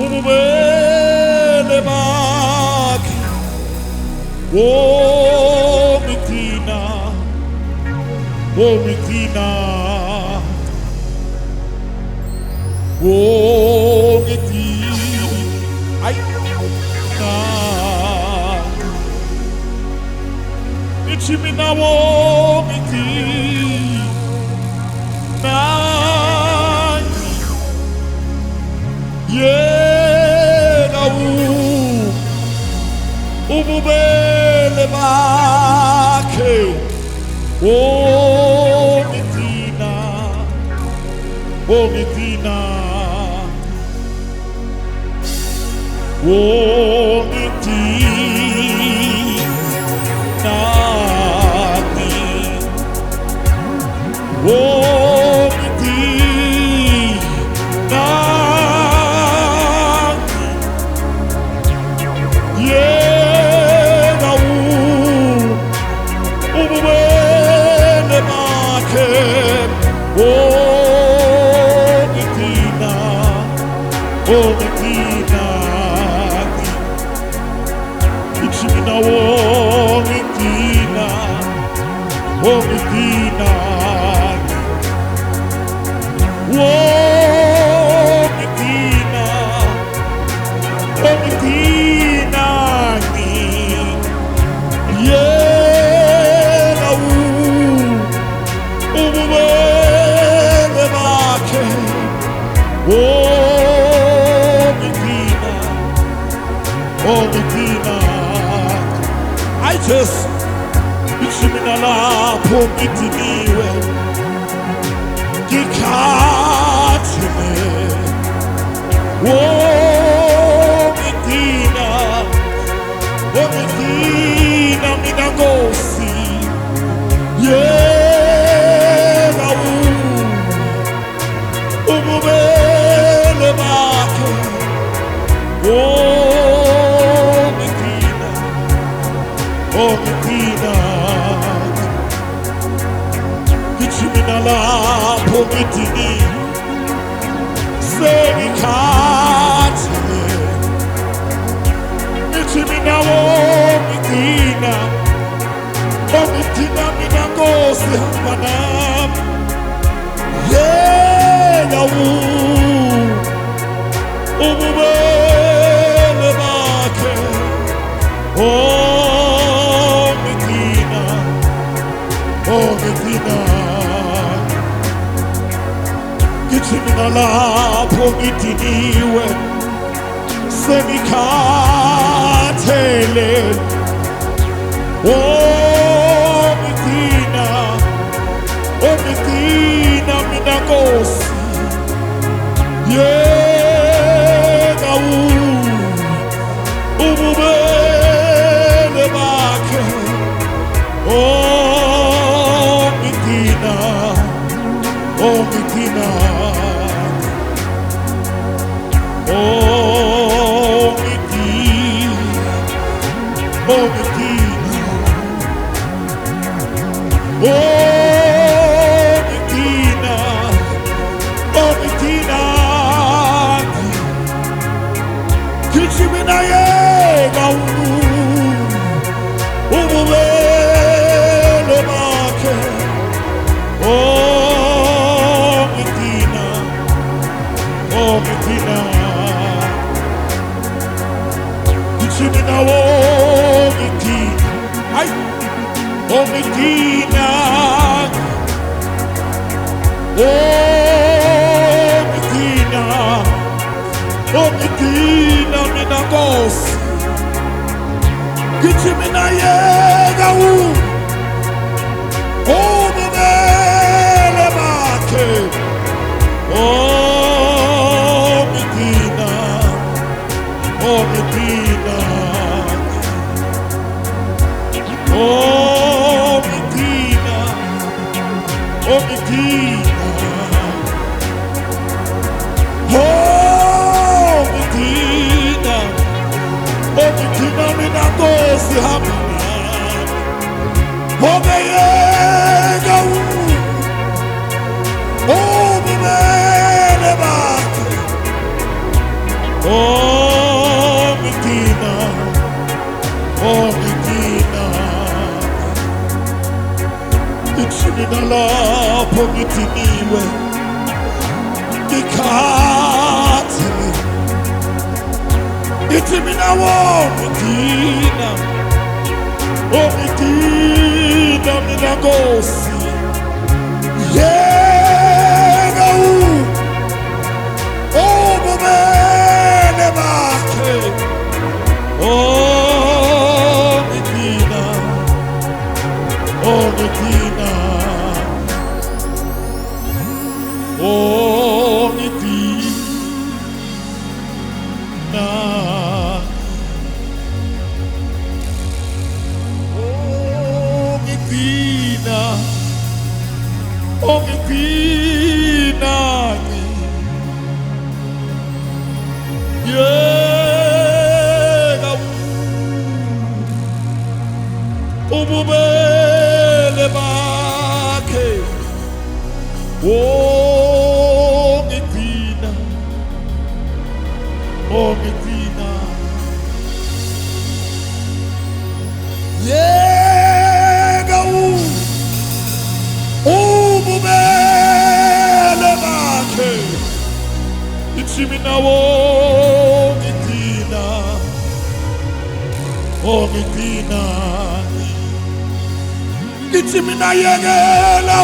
ububele bakhe wonke thina wonke thina wonke thina ay ithi mina wonke thina yena ububele bakhe wonke thina wonke thina wonke thina wonke thina yena ububele bakhe wonke thina wonke thina ithi mina wonke thina wonke thina wonke thina wonke thina yena ububele bakhe wonke thina wonke thina I just ithi mina lapho ngidiniwe ngikhathele wonke thina mina Nkosi yena ububele bakhe wonke thina ithi mina lapho ngidiniwe sengikhathele ithi mina wonke thina mina Nkosi hamba nami yena ububele bakhe wonke thina ithi mina lapho ngidiniwe sengikhathele wonke thina mina Nkosi yena ububele bakhe wonke thina wonke thina wonke thina ithi mina yena ububele bakhe wonke thina ithi mina wonke thina ay wonke thina wonke thina mina Nkosi ithi mina yena ububele bakhe wonke thina wonke thina wonke thina wonke thina mina Nkosi hamba nami yena ububele bakhe Oh lapho ngidiniwe ngikhathele ngithi mina wongidina ongidina mina Nkosi yeka ubumele bakhe ongidina ongidina ongidina ongidina yeka ubumele bakhe ongidina ongidina yeka ubumele bakhe ithi mina wongidina ongidina ithi mina yekela